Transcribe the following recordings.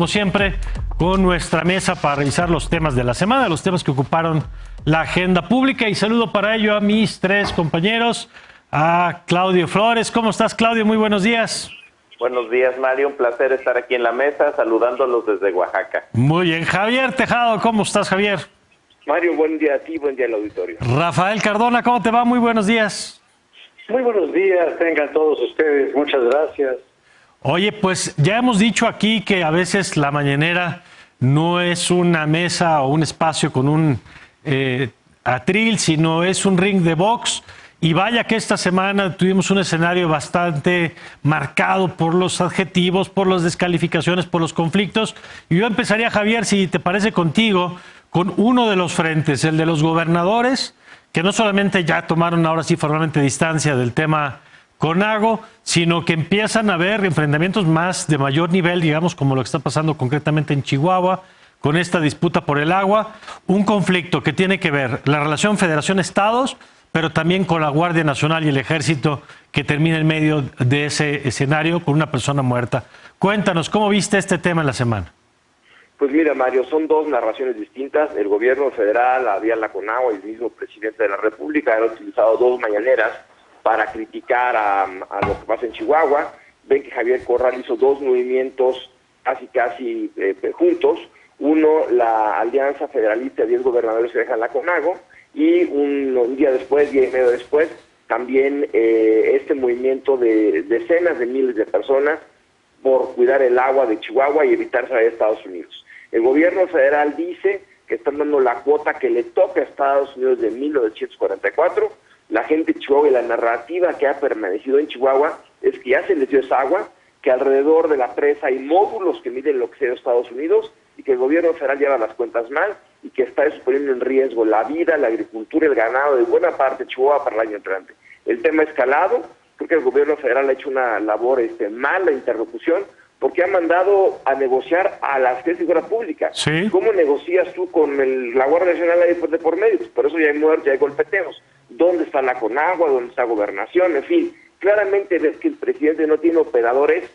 como siempre, con nuestra mesa para revisar los temas de la semana, los temas que ocuparon la agenda pública. Y saludo para ello a mis tres compañeros, a Claudio Flores. ¿Cómo estás, Claudio? Muy buenos días. Buenos días, Mario. Un placer estar aquí en la mesa, saludándolos desde Oaxaca. Muy bien. Javier Tejado, ¿cómo estás, Javier? Mario, buen día a ti, buen día al auditorio. Rafael Cardona, ¿cómo te va? Muy buenos días. Muy buenos días, tengan todos ustedes. Muchas gracias. Oye, pues ya hemos dicho aquí que a veces la mañanera no es una mesa o un espacio con un atril, sino es un ring de box. Y vaya que esta semana tuvimos un escenario bastante marcado por los adjetivos, por las descalificaciones, por los conflictos. Y yo empezaría, Javier, si te parece contigo, con uno de los frentes, el de los gobernadores, que no solamente ya tomaron ahora sí formalmente distancia del tema CONAGO, sino que empiezan a haber enfrentamientos más de mayor nivel, digamos, como lo que está pasando concretamente en Chihuahua, con esta disputa por el agua, un conflicto que tiene que ver la relación Federación-Estados, pero también con la Guardia Nacional y el Ejército, que termina en medio de ese escenario con una persona muerta. Cuéntanos, ¿cómo viste este tema en la semana? Pues mira, Mario, son dos narraciones distintas. El gobierno federal, la CONAGO y el mismo presidente de la República han utilizado dos mañaneras para criticar a lo que pasa en Chihuahua. Ven que Javier Corral hizo dos movimientos casi juntos. Uno, la Alianza Federalista de 10 gobernadores que dejan la CONAGO, y un día después, día y medio después, también este movimiento de decenas de miles de personas por cuidar el agua de Chihuahua y evitar salir a Estados Unidos. El gobierno federal dice que están dando la cuota que le toca a Estados Unidos de 1944. La gente de Chihuahua y la narrativa que ha permanecido en Chihuahua es que ya se les dio esa agua, que alrededor de la presa hay módulos que miden lo que sea de Estados Unidos y que el gobierno federal lleva las cuentas mal y que está poniendo en riesgo la vida, la agricultura y el ganado de buena parte de Chihuahua para el año entrante. El tema ha escalado, creo que el gobierno federal ha hecho una labor mala interlocución, porque ha mandado a negociar a las que es figura pública. ¿Sí? ¿Cómo negocias tú con la Guardia Nacional ahí de por medio? Pues por eso ya hay muertos, ya hay golpeteos. ¿Dónde está la CONAGUA? ¿Dónde está Gobernación? En fin, claramente ves que el presidente no tiene operadores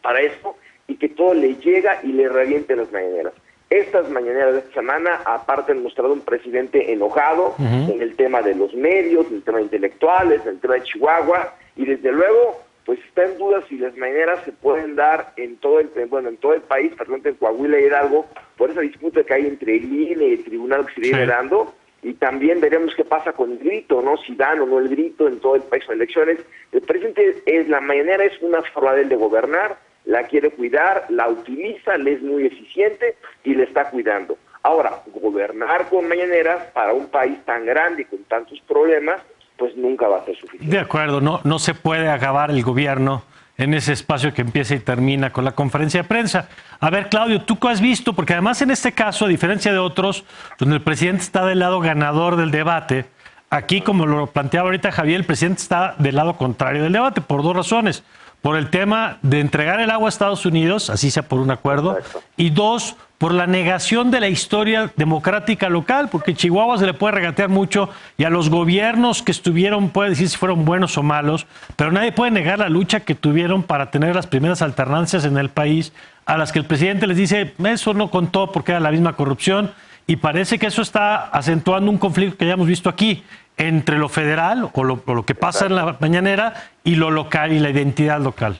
para esto y que todo le llega y le reviente las mañaneras. Estas mañaneras de esta semana, aparte, han mostrado un presidente enojado en el tema de los medios, en el tema de intelectuales, en el tema de Chihuahua, y desde luego, pues está en duda si las mañaneras se pueden dar en todo el país, particularmente en Coahuila y Hidalgo, por esa disputa que hay entre el INE y el tribunal que se viene dando, y también veremos qué pasa con el grito, ¿no? Si dan o no el grito en todo el país con elecciones. El presidente, la mañanera es una forma de él de gobernar, la quiere cuidar, la utiliza, le es muy eficiente y le está cuidando. Ahora, gobernar con mañaneras para un país tan grande y con tantos problemas, pues nunca va a ser suficiente. De acuerdo, no se puede acabar el gobierno en ese espacio que empieza y termina con la conferencia de prensa. A ver, Claudio, ¿tú qué has visto? Porque además en este caso, a diferencia de otros, donde el presidente está del lado ganador del debate, aquí, como lo planteaba ahorita Javier, el presidente está del lado contrario del debate por dos razones. Por el tema de entregar el agua a Estados Unidos, así sea por un acuerdo, y dos, por la negación de la historia democrática local, porque Chihuahua se le puede regatear mucho y a los gobiernos que estuvieron, puede decir si fueron buenos o malos, pero nadie puede negar la lucha que tuvieron para tener las primeras alternancias en el país, a las que el presidente les dice, eso no contó porque era la misma corrupción, y parece que eso está acentuando un conflicto que ya hemos visto aquí, entre lo federal o lo que pasa en la mañanera y lo local y la identidad local.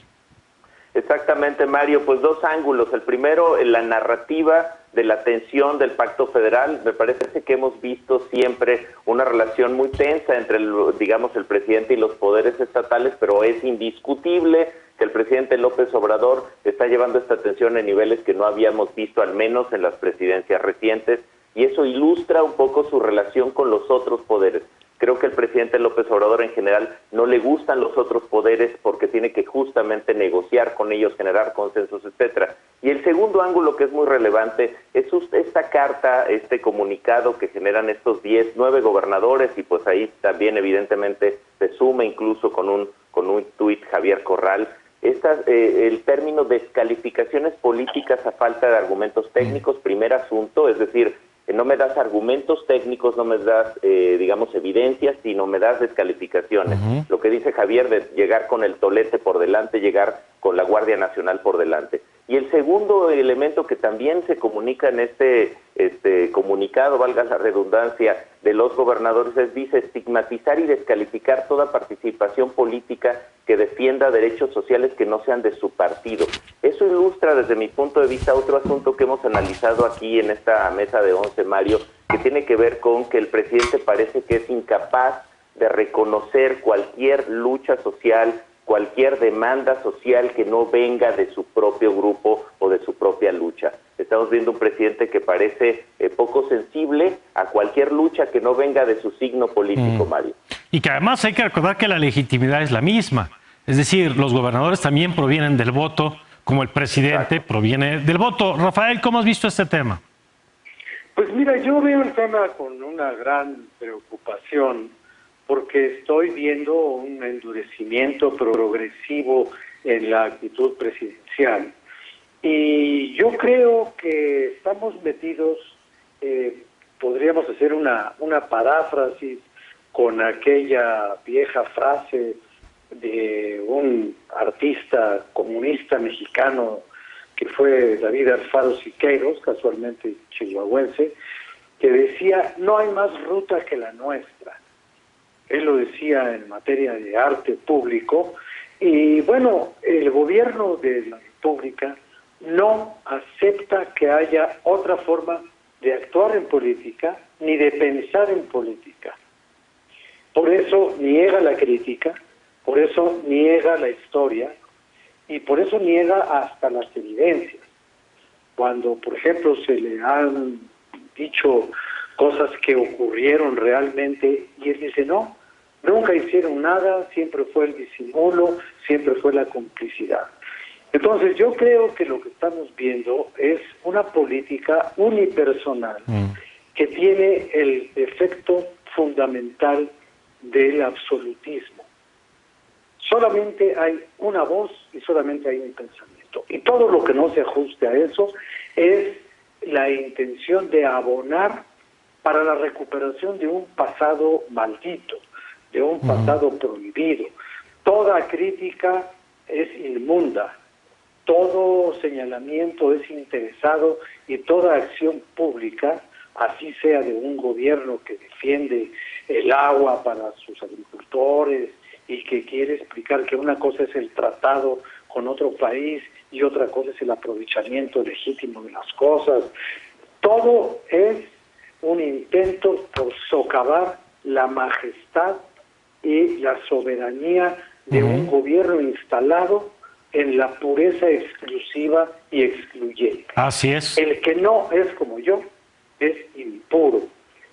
Exactamente, Mario, pues dos ángulos. El primero, la narrativa de la tensión del Pacto Federal. Me parece que hemos visto siempre una relación muy tensa entre, digamos, el presidente y los poderes estatales, pero es indiscutible que el presidente López Obrador está llevando esta tensión en niveles que no habíamos visto, al menos en las presidencias recientes, y eso ilustra un poco su relación con los otros poderes. Creo que el presidente López Obrador en general no le gustan los otros poderes porque tiene que justamente negociar con ellos, generar consensos, etcétera. Y el segundo ángulo que es muy relevante es esta carta, este comunicado que generan estos 9 gobernadores, y pues ahí también evidentemente se suma incluso con un tuit Javier Corral, el término descalificaciones políticas a falta de argumentos técnicos, primer asunto, es decir, no me das argumentos técnicos, no me das, digamos, evidencias, sino me das descalificaciones. Lo que dice Javier de llegar con el tolete por delante, llegar con la Guardia Nacional por delante. Y el segundo elemento que también se comunica en este comunicado, valga la redundancia, de los gobernadores, es, dice, estigmatizar y descalificar toda participación política que defienda derechos sociales que no sean de su partido. Eso ilustra, desde mi punto de vista, otro asunto que hemos analizado aquí en esta mesa de 11, Mario, que tiene que ver con que el presidente parece que es incapaz de reconocer cualquier lucha social, cualquier demanda social que no venga de su propio grupo o de su propia lucha. Estamos viendo un presidente que parece poco sensible a cualquier lucha que no venga de su signo político, Mario. Y que además hay que recordar que la legitimidad es la misma. Es decir, los gobernadores también provienen del voto, como el presidente proviene del voto. Rafael, ¿cómo has visto este tema? Pues mira, yo veo el tema con una gran preocupación, porque estoy viendo un endurecimiento progresivo en la actitud presidencial. Y yo creo que estamos metidos, podríamos hacer una paráfrasis con aquella vieja frase de un artista comunista mexicano que fue David Alfaro Siqueiros, casualmente chihuahuense, que decía: no hay más ruta que la nuestra. Él lo decía en materia de arte público. Y bueno, el gobierno de la República no acepta que haya otra forma de actuar en política ni de pensar en política. Por eso niega la crítica, por eso niega la historia y por eso niega hasta las evidencias. Cuando, por ejemplo, se le han dicho cosas que ocurrieron realmente, y él dice: no, nunca hicieron nada, siempre fue el disimulo, siempre fue la complicidad. Entonces yo creo que lo que estamos viendo es una política unipersonal que tiene el efecto fundamental del absolutismo. Solamente hay una voz y solamente hay un pensamiento. Y todo lo que no se ajuste a eso es la intención de abonar para la recuperación de un pasado maldito, de un pasado prohibido. Toda crítica es inmunda, todo señalamiento es interesado y toda acción pública, así sea de un gobierno que defiende el agua para sus agricultores y que quiere explicar que una cosa es el tratado con otro país y otra cosa es el aprovechamiento legítimo de las cosas, todo es un intento por socavar la majestad y la soberanía de un gobierno instalado en la pureza exclusiva y excluyente. Así es. El que no es como yo es impuro.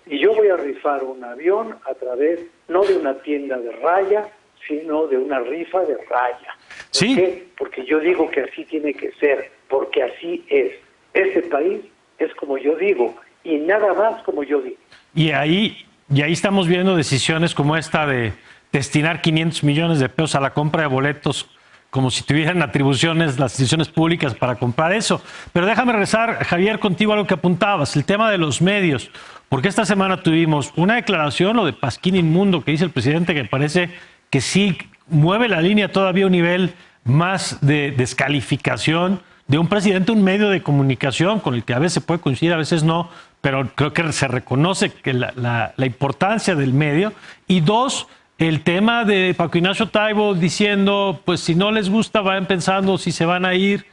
Y yo voy a rifar un avión a través, no de una tienda de raya, sino de una rifa de raya. ¿Por qué? Porque yo digo que así tiene que ser, porque así es. Ese país es como yo digo, y nada más como yo digo. Y ahí estamos viendo decisiones como esta de destinar 500 millones de pesos a la compra de boletos, como si tuvieran atribuciones las instituciones públicas para comprar eso. Pero déjame regresar, Javier, contigo a lo que apuntabas, el tema de los medios. Porque esta semana tuvimos una declaración, lo de Pasquín Inmundo, que dice el presidente, que parece que sí mueve la línea todavía a un nivel más de descalificación de un presidente, un medio de comunicación con el que a veces puede coincidir, a veces no, pero creo que se reconoce que la importancia del medio. Y dos, el tema de Paco Ignacio Taibo diciendo, pues si no les gusta, vayan pensando si se van a ir.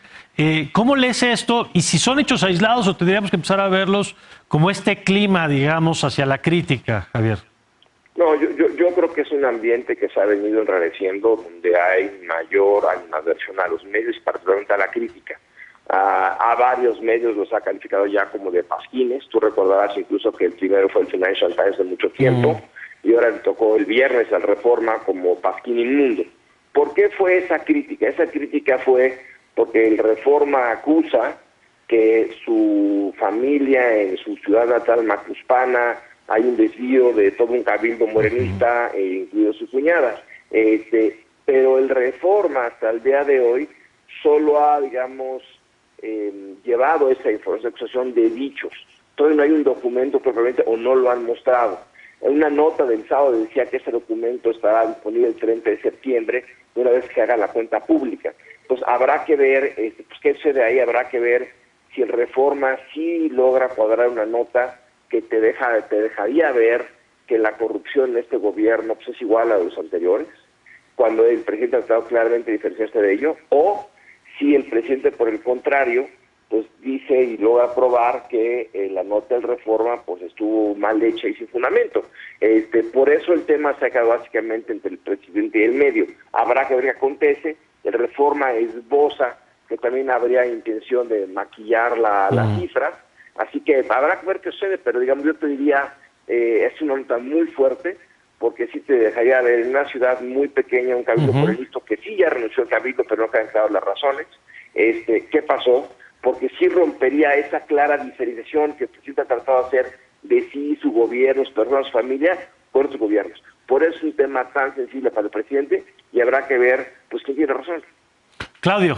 ¿Cómo lees esto? Y si son hechos aislados o tendríamos que empezar a verlos como este clima, digamos, hacia la crítica, Javier. No, yo creo que es un ambiente que se ha venido enrareciendo, donde hay mayor animadversión a los medios y particularmente a la crítica. A varios medios los ha calificado ya como de pasquines. Tú recordarás incluso que el primero fue el Financial Times de mucho tiempo, y ahora le tocó el viernes al Reforma como Pasquín Inmundo. ¿Por qué fue esa crítica? Esa crítica fue porque el Reforma acusa que su familia en su ciudad natal, Macuspana, hay un desvío de todo un cabildo morenista, incluido su cuñada. Pero el Reforma hasta el día de hoy solo ha, digamos, llevado esa acusación de dichos. Entonces no hay un documento propiamente, o no lo han mostrado. En una nota del sábado decía que ese documento estará disponible el 30 de septiembre, una vez que haga la cuenta pública. pues habrá que ver pues qué sucede ahí, habrá que ver si el Reforma sí logra cuadrar una nota que te dejaría ver que la corrupción en este gobierno pues, es igual a los anteriores, cuando el presidente ha tratado claramente de diferenciarse de ello, o si el presidente, por el contrario, pues dice y logra probar que la nota del Reforma pues estuvo mal hecha y sin fundamento. Por eso el tema se ha quedado básicamente entre el presidente y el medio. Habrá que ver qué acontece. El Reforma esboza que también habría intención de maquillar las cifras, así que habrá que ver qué sucede, pero digamos yo te diría, es una nota muy fuerte, porque sí te dejaría ver en una ciudad muy pequeña un cabildo por el visto que sí ya renunció al cabildo, pero no quedan claras las razones. ¿Qué pasó? Porque sí rompería esa clara diferenciación que el presidente ha tratado de hacer de sí, su gobierno, sus personas, su familia, por otros gobiernos. Por eso es un tema tan sensible para el presidente y habrá que ver pues quién tiene razón. Claudio.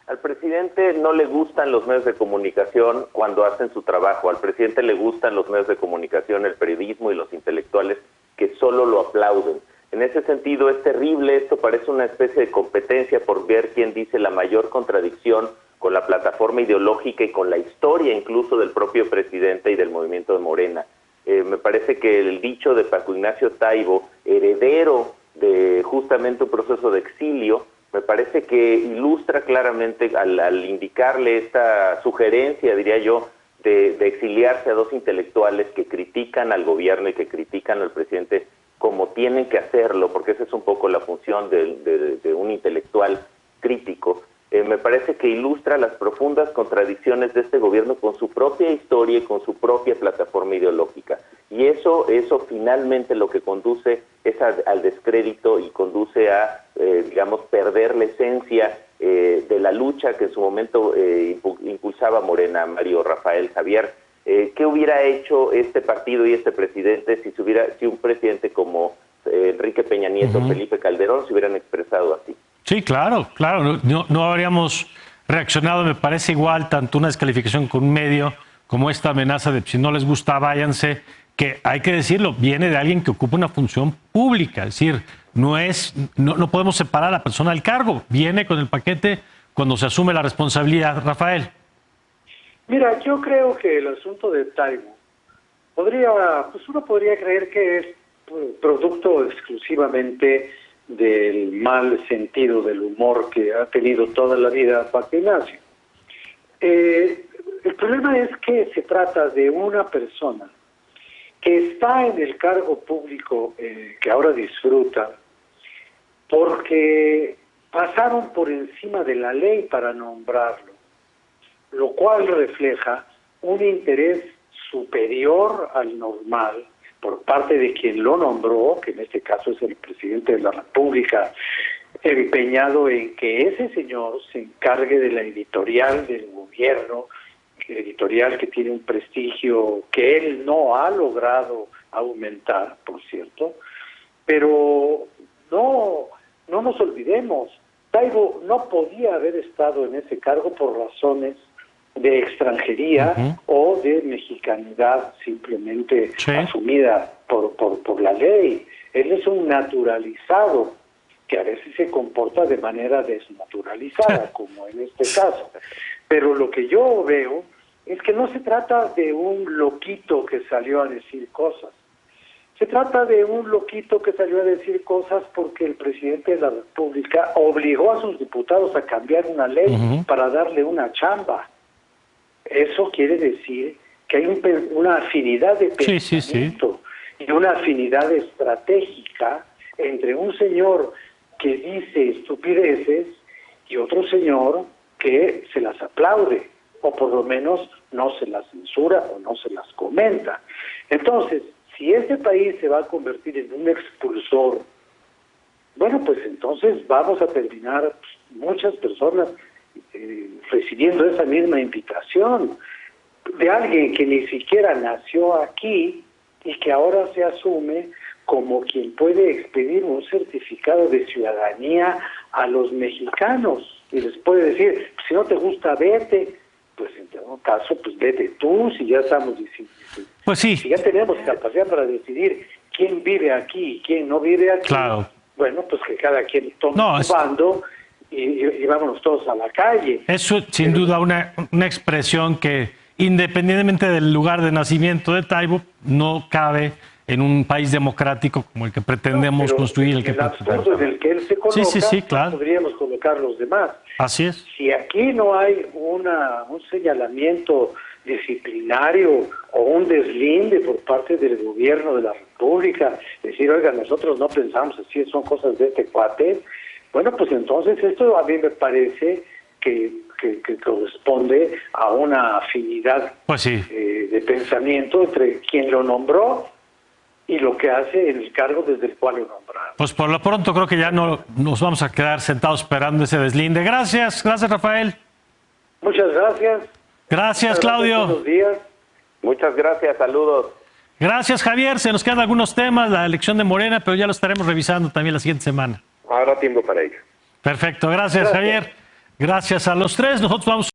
Al presidente no le gustan los medios de comunicación cuando hacen su trabajo. Al presidente le gustan los medios de comunicación, el periodismo y los intelectuales que solo lo aplauden. En ese sentido es terrible, esto parece una especie de competencia por ver quién dice la mayor contradicción con la plataforma ideológica y con la historia incluso del propio presidente y del movimiento de Morena. Me parece que el dicho de Paco Ignacio Taibo, heredero de justamente un proceso de exilio, me parece que ilustra claramente al indicarle esta sugerencia, diría yo, de exiliarse a dos intelectuales que critican al gobierno y que critican al presidente como tienen que hacerlo, porque esa es un poco la función de un intelectual crítico. Me parece que ilustra las profundas contradicciones de este gobierno con su propia historia y con su propia plataforma ideológica. Y eso finalmente lo que conduce es al descrédito y conduce a, digamos, perder la esencia de la lucha que en su momento impulsaba Morena, Mario, Rafael, Javier. ¿Qué hubiera hecho este partido y este presidente si un presidente como Enrique Peña Nieto, Felipe Calderón se hubieran expresado así? Sí, claro. No habríamos reaccionado, me parece igual, tanto una descalificación con un medio como esta amenaza de si no les gusta, váyanse, que hay que decirlo, viene de alguien que ocupa una función pública, es decir, no podemos separar a la persona del cargo, viene con el paquete cuando se asume la responsabilidad. Rafael. Mira, yo creo que el asunto de Taibo uno podría creer que es producto exclusivamente del mal sentido del humor que ha tenido toda la vida Paco Ignacio. El problema es que se trata de una persona que está en el cargo público que ahora disfruta porque pasaron por encima de la ley para nombrarlo, lo cual refleja un interés superior al normal por parte de quien lo nombró, que en este caso es el presidente de la República, empeñado en que ese señor se encargue de la editorial del gobierno, editorial que tiene un prestigio que él no ha logrado aumentar, por cierto, pero no nos olvidemos, Taibo no podía haber estado en ese cargo por razones de extranjería o de mexicanidad simplemente asumida por la ley. Él es un naturalizado que a veces se comporta de manera desnaturalizada, como en este caso. Pero lo que yo veo es que no se trata de un loquito que salió a decir cosas. Se trata de un loquito que salió a decir cosas porque el presidente de la República obligó a sus diputados a cambiar una ley para darle una chamba. Eso quiere decir que hay una afinidad de pensamiento y una afinidad estratégica entre un señor que dice estupideces y otro señor que se las aplaude, o por lo menos no se las censura o no se las comenta. Entonces, si este país se va a convertir en un expulsor, bueno, pues entonces vamos a terminar muchas personas recibiendo esa misma invitación de alguien que ni siquiera nació aquí y que ahora se asume como quien puede expedir un certificado de ciudadanía a los mexicanos y les puede decir, si no te gusta, vete. Pues en todo caso, pues vete tú, si ya estamos diciendo, pues sí, si ya tenemos capacidad para decidir quién vive aquí y quién no vive aquí, claro. Bueno, pues que cada quien tome su bando y vámonos todos a la calle. Eso sin duda una expresión que, independientemente del lugar de nacimiento de Taibo, no cabe en un país democrático como el que pretendemos construir. El absurdo en el que él se coloca, sí, claro. Podríamos colocar los demás. Así es. Si aquí no hay un señalamiento disciplinario o un deslinde por parte del gobierno de la República, decir, oiga, nosotros no pensamos así, son cosas de este cuate, bueno, pues entonces esto a mí me parece que corresponde a una afinidad pues sí. De pensamiento entre quien lo nombró y lo que hace en el cargo desde el cual lo nombraron. Pues por lo pronto creo que ya no nos vamos a quedar sentados esperando ese deslinde. Gracias Rafael. Muchas gracias. Gracias, Claudio. Buenos días. Muchas gracias, saludos. Gracias, Javier. Se nos quedan algunos temas, la elección de Morena, pero ya lo estaremos revisando también la siguiente semana. Habrá tiempo para ello. Perfecto, gracias, Javier. Gracias a los tres. Nosotros vamos